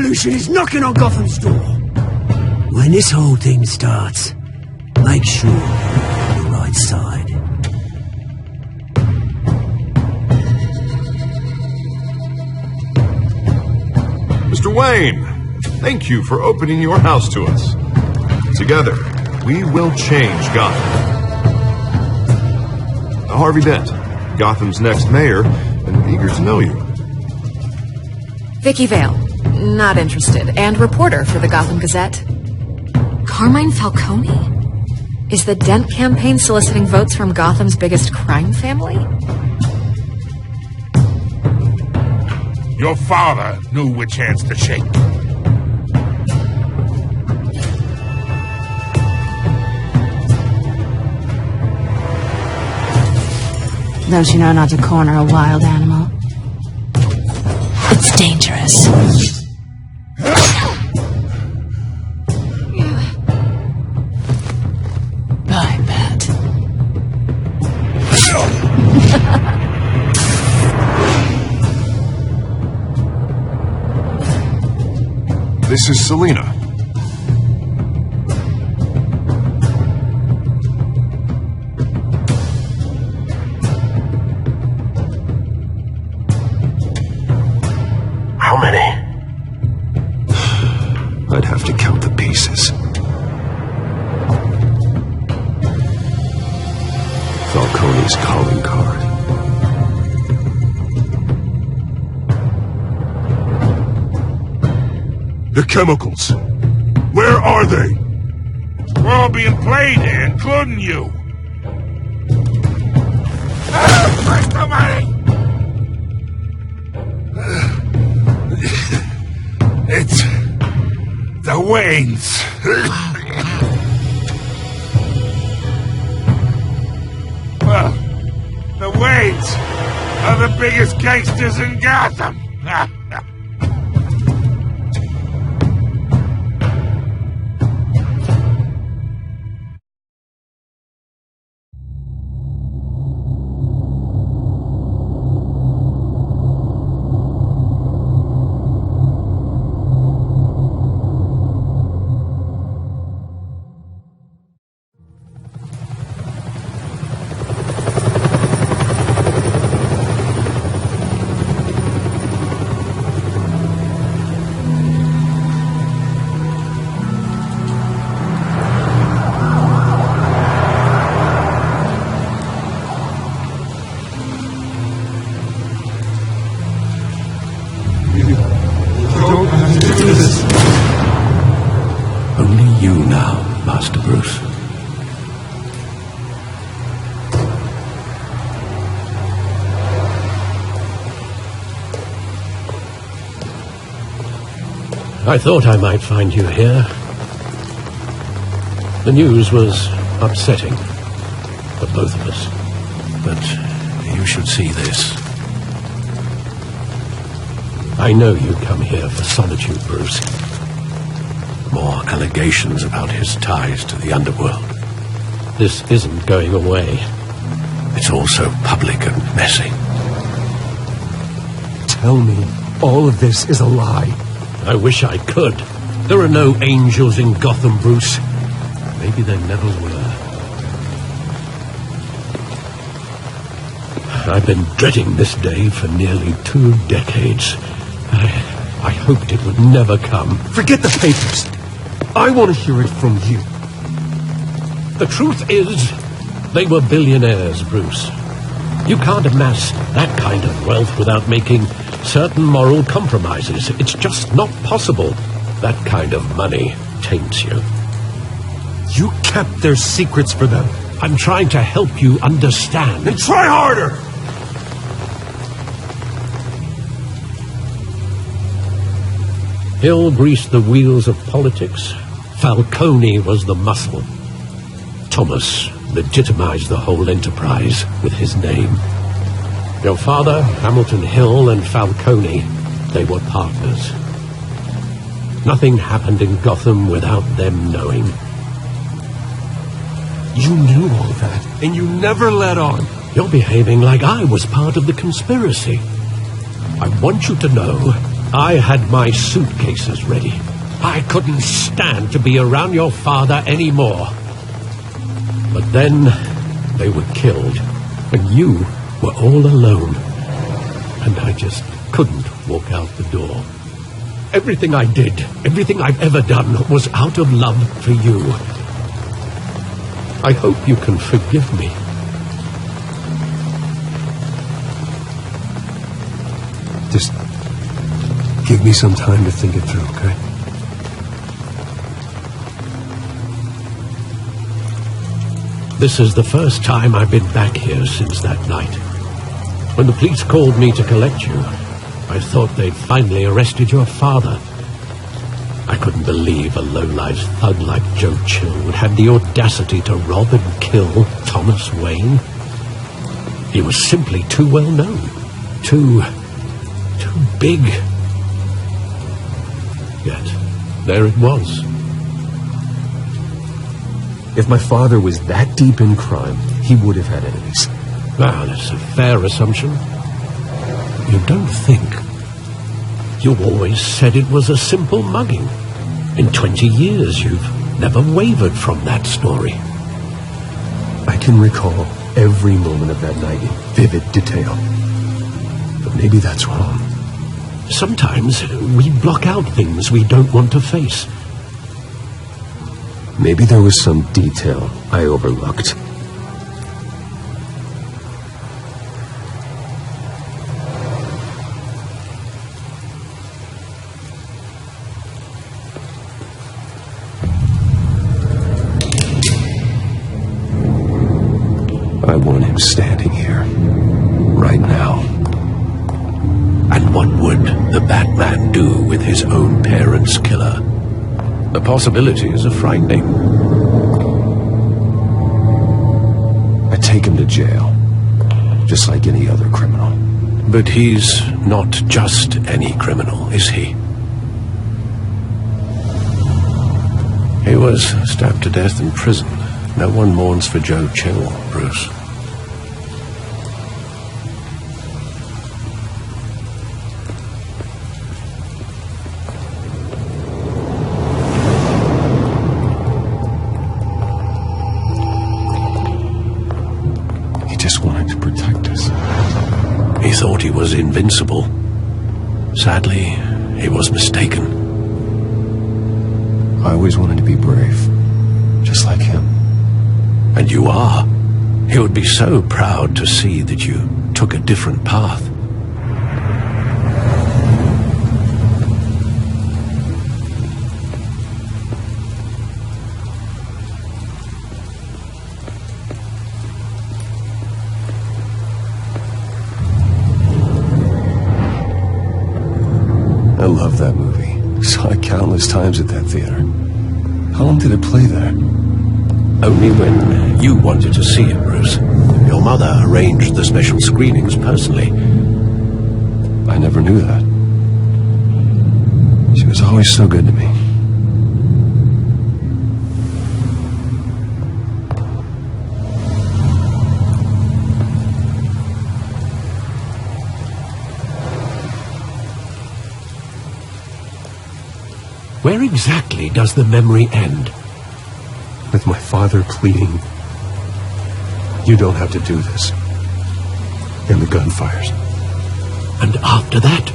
revolution is knocking on Gotham's door. When this whole thing starts, make sure you're on the right side. Mr. Wayne, thank you for opening your house to us. Together, we will change Gotham. Harvey Dent, Gotham's next mayor, and eager to know you. Vicky Vale, not interested, and reporter for the Gotham Gazette. Carmine Falcone? Is the Dent campaign soliciting votes from Gotham's biggest crime family? Your father knew which hands to shake. Don't you know not to corner a wild animal? It's dangerous. I bet. This is Selina. How many? I'd have to count the pieces. Falcone's calling card. The chemicals. Where are they? We're all being played here, including you. Where's the money? It's the Waynes. Well, the Waynes are the biggest gangsters in Gotham. Only you now, Master Bruce. I thought I might find you here. The news was upsetting for both of us. But you should see this. I know you come here for solitude, Bruce. More allegations about his ties to the underworld. This isn't going away. It's all so public and messy. Tell me all of this is a lie. I wish I could. There are no angels in Gotham, Bruce. Maybe there never were. I've been dreading this day for nearly 2 decades. I hoped it would never come. Forget the papers. I want to hear it from you. The truth is, they were billionaires, Bruce. You can't amass that kind of wealth without making certain moral compromises. It's just not possible. That kind of money taints you. You kept their secrets for them. I'm trying to help you understand. Then try harder! Hill greased the wheels of politics. Falcone was the muscle. Thomas legitimized the whole enterprise with his name. Your father, Hamilton Hill, and Falcone, they were partners. Nothing happened in Gotham without them knowing. You knew all that, and you never let on. You're behaving like I was part of the conspiracy. I want you to know I had my suitcases ready. I couldn't stand to be around your father anymore. But then they were killed, and you were all alone. And I just couldn't walk out the door. Everything I did, everything I've ever done, was out of love for you. I hope you can forgive me. Just give me some time to think it through, okay? This is the first time I've been back here since that night. When the police called me to collect you, I thought they'd finally arrested your father. I couldn't believe a low-life thug like Joe Chill would have the audacity to rob and kill Thomas Wayne. He was simply too well known. Too big. Yet, there it was. If my father was that deep in crime, he would have had enemies. Well, that's a fair assumption. You don't think. You always said it was a simple mugging. In 20 years, you've never wavered from that story. I can recall every moment of that night in vivid detail. But maybe that's wrong. Sometimes we block out things we don't want to face. Maybe there was some detail I overlooked. I want him standing here, right now. And what would the Batman do with his own parents' killer? The possibilities are frightening. I take him to jail, just like any other criminal. But he's not just any criminal, is he? He was stabbed to death in prison. No one mourns for Joe Chill, Bruce. He just wanted to protect us. He thought he was invincible. Sadly, he was mistaken. I always wanted to be brave, just like him. And you are. He would be so proud to see that you took a different path. I love that movie. Saw it countless times at that theater. How long did it play there? Only when you wanted to see it, Bruce. Your mother arranged the special screenings personally. I never knew that. She was always so good to me. Where exactly does the memory end? With my father pleading, "You don't have to do this." And the gunfires. And after that?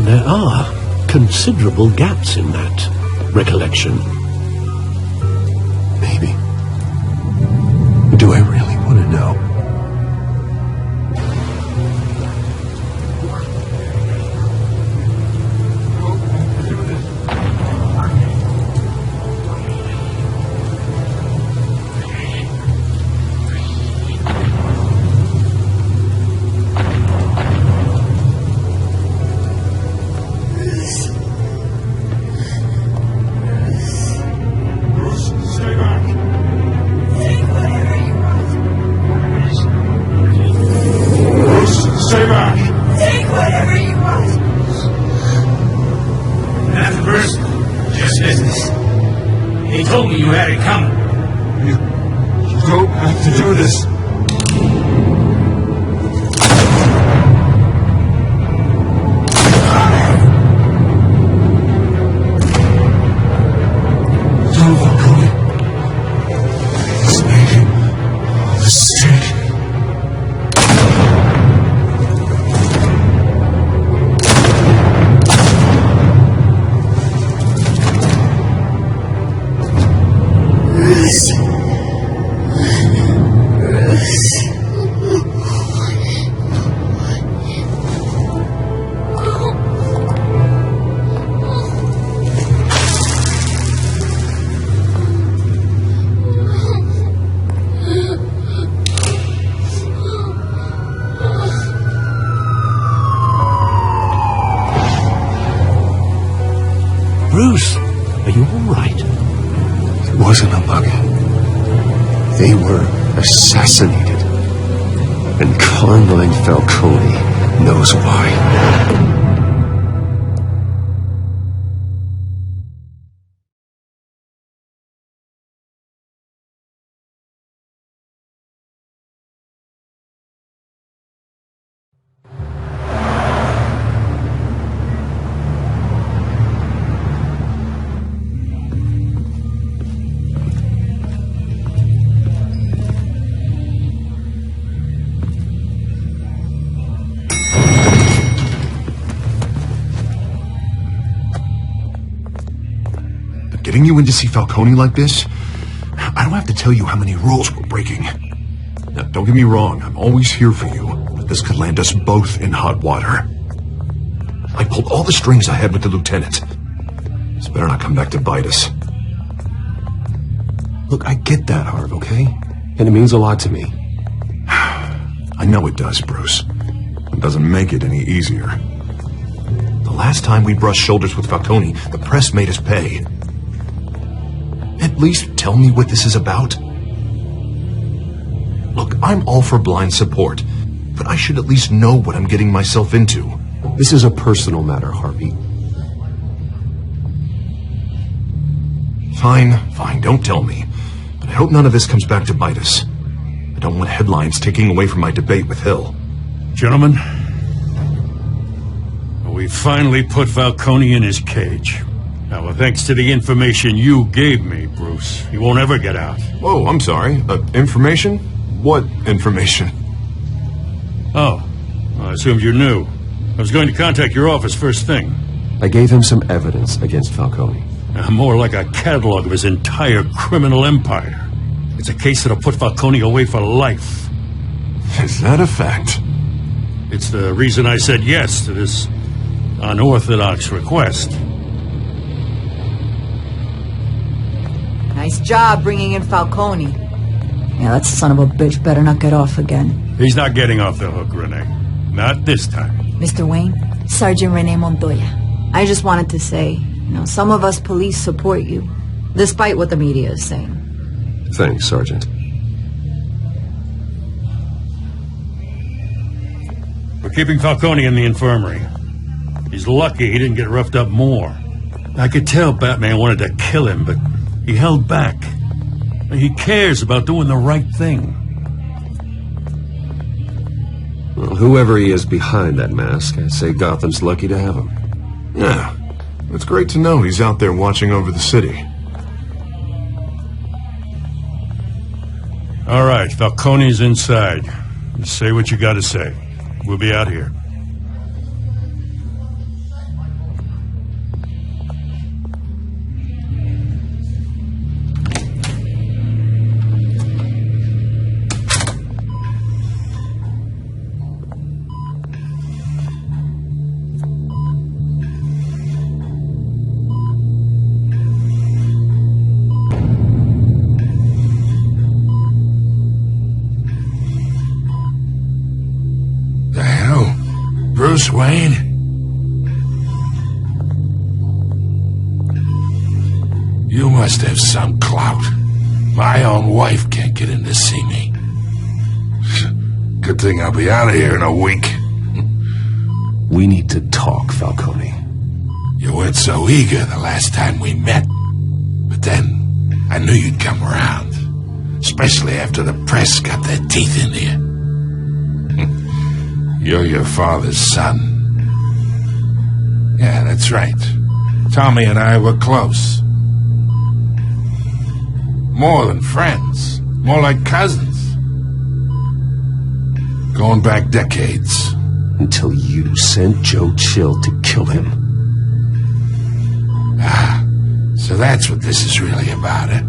There are considerable gaps in that recollection. Maybe. Do I really want to know? Are you all right? It wasn't a bug. They were assassinated. And Carmine Falcone knows why. Getting you in to see Falcone like this? I don't have to tell you how many rules we're breaking. Now, don't get me wrong, I'm always here for you, but this could land us both in hot water. I pulled all the strings I had with the lieutenant. This better not come back to bite us. Look, I get that, Harv, okay? And it means a lot to me. I know it does, Bruce. It doesn't make it any easier. The last time we brushed shoulders with Falcone, the press made us pay. At least tell me what this is about. Look, I'm all for blind support, but I should at least know what I'm getting myself into. This is a personal matter, Harvey. Fine, don't tell me. But I hope none of this comes back to bite us. I don't want headlines taking away from my debate with Hill. Gentlemen, we finally put Falcone in his cage. Now, thanks to the information you gave me, Bruce, he won't ever get out. Whoa, I'm sorry. Information? What information? Oh, well, I assumed you knew. I was going to contact your office first thing. I gave him some evidence against Falcone. More like a catalog of his entire criminal empire. It's a case that'll put Falcone away for life. Is that a fact? It's the reason I said yes to this unorthodox request. Nice job bringing in Falcone. Yeah, that son of a bitch better not get off again. He's not getting off the hook, Renee. Not this time. Mr. Wayne, Sergeant Renee Montoya. I just wanted to say, some of us police support you, despite what the media is saying. Thanks, Sergeant. We're keeping Falcone in the infirmary. He's lucky he didn't get roughed up more. I could tell Batman wanted to kill him, but he held back. He cares about doing the right thing. Well, whoever he is behind that mask, I say Gotham's lucky to have him. Yeah, it's great to know he's out there watching over the city. All right, Falcone's inside. Just say what you gotta say. We'll be out here. Bruce Wayne? You must have some clout. My own wife can't get in to see me. Good thing I'll be out of here in a week. We need to talk, Falcone. You weren't so eager the last time we met. But then, I knew you'd come around. Especially after the press got their teeth into you. You're your father's son. Yeah, that's right. Tommy and I were close. More than friends. More like cousins. Going back decades. Until you sent Joe Chill to kill him. Ah, so that's what this is really about, eh?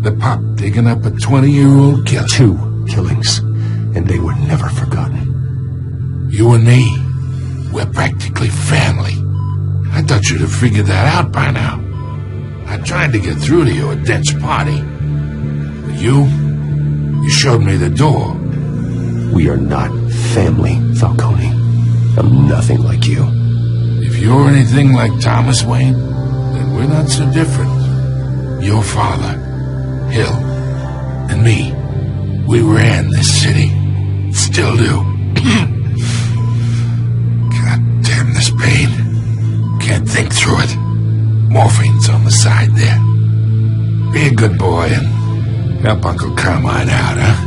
The pup digging up a 20-year-old killer. 2 killings, and they were never forgotten. You and me, we're practically family. I thought you'd have figured that out by now. I tried to get through to you at Dent's party. But you showed me the door. We are not family, Falcone. I'm nothing like you. If you're anything like Thomas Wayne, then we're not so different. Your father, Hill, and me, we ran this city. Still do. God damn this pain. Can't think through it. Morphine's on the side there. Be a good boy and help Uncle Carmine out, huh?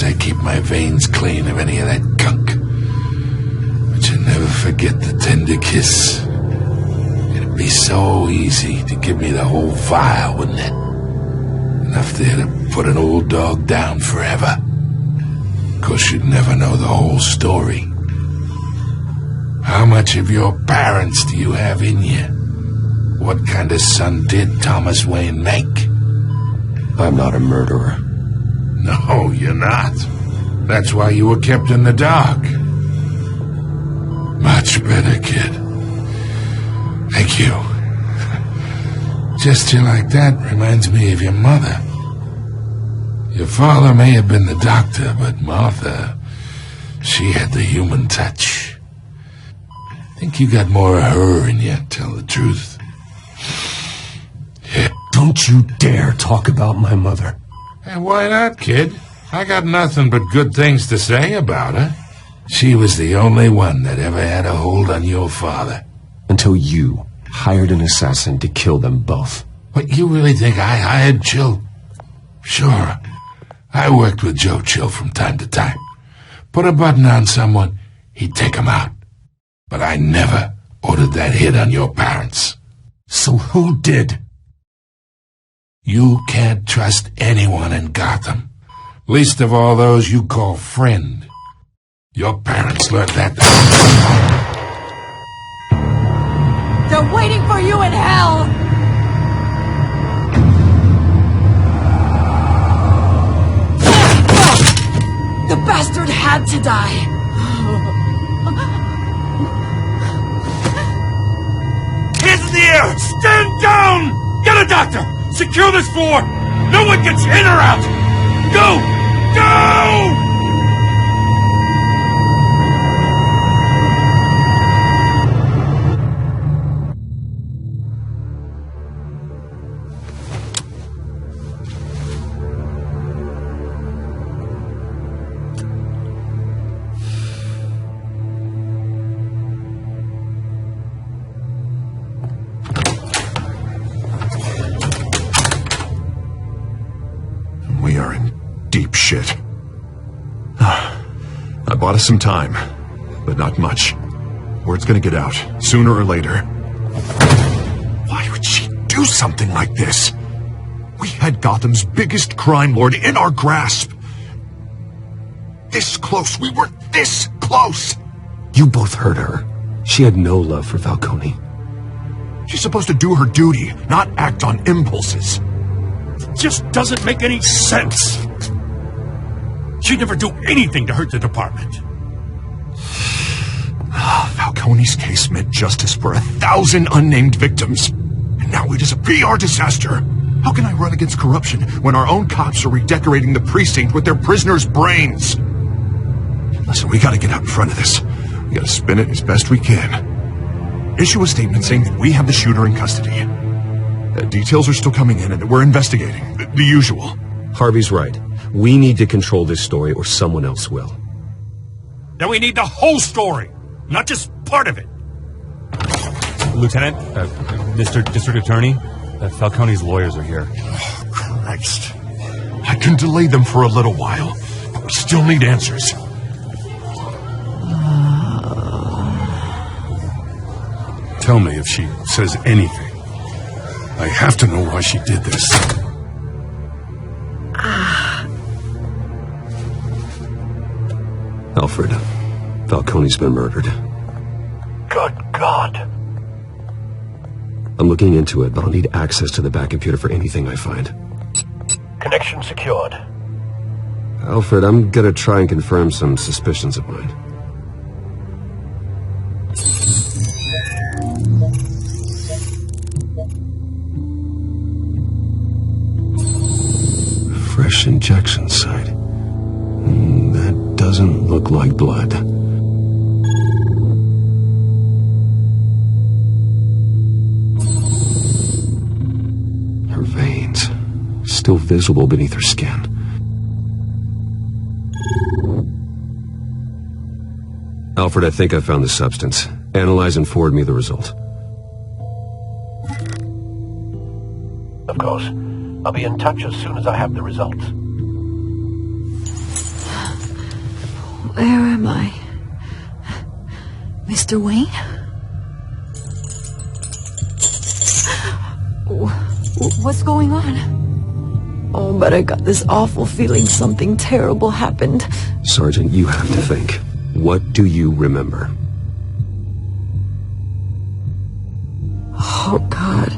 I keep my veins clean of any of that gunk. But you never forget the tender kiss. It'd be so easy to give me the whole vial, wouldn't it? Enough there to put an old dog down forever. 'Course you'd never know the whole story. How much of your parents do you have in you? What kind of son did Thomas Wayne make? I'm not a murderer. No, you're not. That's why you were kept in the dark. Much better, kid. Thank you. Gesture like that reminds me of your mother. Your father may have been the doctor, but Martha, she had the human touch. I think you got more of her in you, tell the truth. Yeah. Don't you dare talk about my mother. Hey, why not, kid? I got nothing but good things to say about her. She was the only one that ever had a hold on your father. Until you hired an assassin to kill them both. What, you really think I hired Chill? Sure. I worked with Joe Chill from time to time. Put a button on someone, he'd take him out. But I never ordered that hit on your parents. So who did? You can't trust anyone in Gotham. Least of all those you call friend. Your parents learned that. They're waiting for you in hell! The bastard had to die. Hands in the air! Stand down! Get a doctor! Secure this floor! No one gets in or out! Go! Go! We are in deep shit. I bought us some time, but not much. Word's gonna get out, sooner or later. Why would she do something like this? We had Gotham's biggest crime lord in our grasp. This close, we were this close! You both hurt her. She had no love for Falcone. She's supposed to do her duty, not act on impulses. Just doesn't make any sense. She'd never do anything to hurt the department. Falcone's case meant justice for 1,000 unnamed victims. And now it is a PR disaster. How can I run against corruption when our own cops are redecorating the precinct with their prisoners' brains? Listen, we gotta get out in front of this. We gotta spin it as best we can. Issue a statement saying that we have the shooter in custody. Details are still coming in and that we're investigating. The usual. Harvey's right. We need to control this story or someone else will. Then we need the whole story, not just part of it. Lieutenant, Mr. District Attorney, Falcone's lawyers are here. Oh, Christ. I can delay them for a little while, but we still need answers. Tell me if she says anything. I have to know why she did this. Alfred, Falcone's been murdered. Good God. I'm looking into it, but I'll need access to the back computer for anything I find. Connection secured. Alfred, I'm gonna try and confirm some suspicions of mine. Fresh injection site. That doesn't look like blood. Her veins, still visible beneath her skin. Alfred, I think I found the substance. Analyze and forward me the result. Of course. I'll be in touch as soon as I have the results. Where am I? Mr. Wayne? What's going on? Oh, but I got this awful feeling something terrible happened. Sergeant, you have to think. What do you remember? Oh, God.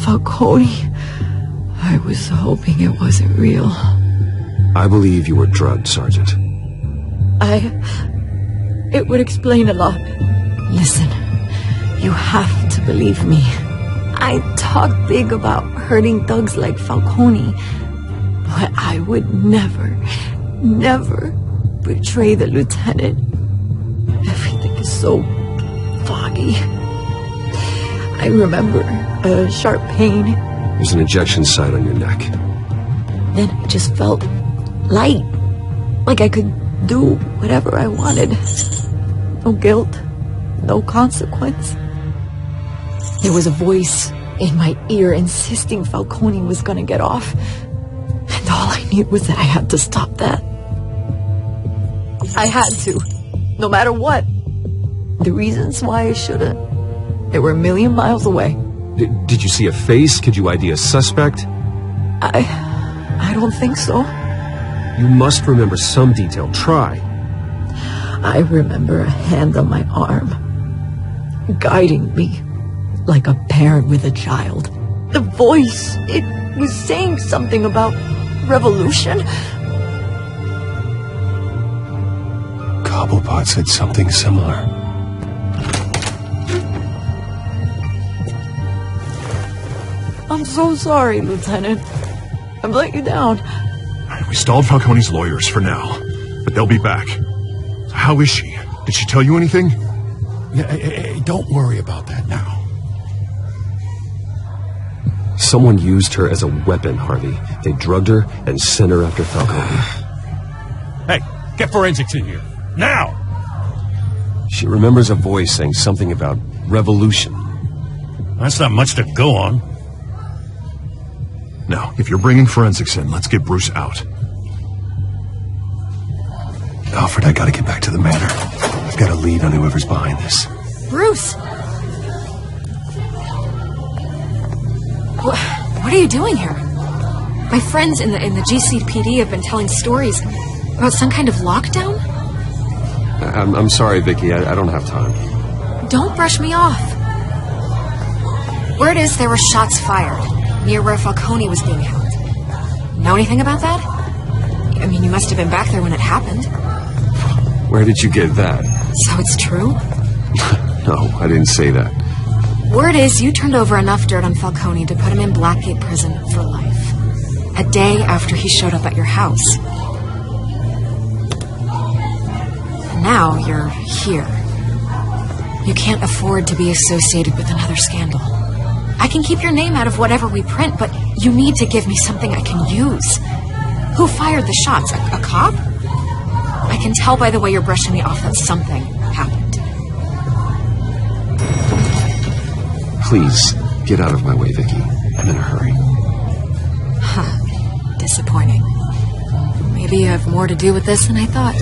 Falcone. I was hoping it wasn't real. I believe you were drugged, Sergeant. It would explain a lot. Listen, you have to believe me. I talk big about hurting thugs like Falcone, but I would never betray the lieutenant. Everything is so foggy. I remember a sharp pain. There's an injection site on your neck. Then I just felt light. Like I could do whatever I wanted. No guilt. No consequence. There was a voice in my ear insisting Falcone was gonna get off. And all I knew was that I had to stop that. I had to. No matter what. The reasons why I shouldn't, they were a million miles away. Did you see a face? Could you ID a suspect? I don't think so. You must remember some detail. Try. I remember a hand on my arm, guiding me like a parent with a child. The voice, it was saying something about revolution. Cobblepot said something similar. I'm so sorry, Lieutenant. I've let you down. We stalled Falcone's lawyers for now, but they'll be back. How is she? Did she tell you anything? Yeah, don't worry about that now. Someone used her as a weapon, Harvey. They drugged her and sent her after Falcone. Hey, get forensics in here. Now! She remembers a voice saying something about revolution. That's not much to go on. Now, if you're bringing forensics in, let's get Bruce out. Alfred, I gotta get back to the manor. I've got a lead on whoever's behind this. Bruce! What are you doing here? My friends in the GCPD have been telling stories about some kind of lockdown? I'm sorry, Vicky. I don't have time. Don't brush me off. Word is there were shots fired near where Falcone was being held. Know anything about that? I mean, you must have been back there when it happened. Where did you get that? So it's true? No, I didn't say that. Word is you turned over enough dirt on Falcone to put him in Blackgate Prison for life. A day after he showed up at your house. And now you're here. You can't afford to be associated with another scandal. I can keep your name out of whatever we print, but you need to give me something I can use. Who fired the shots? A cop? I can tell by the way you're brushing me off that something happened. Please, get out of my way, Vicky. I'm in a hurry. Huh. Disappointing. Maybe you have more to do with this than I thought.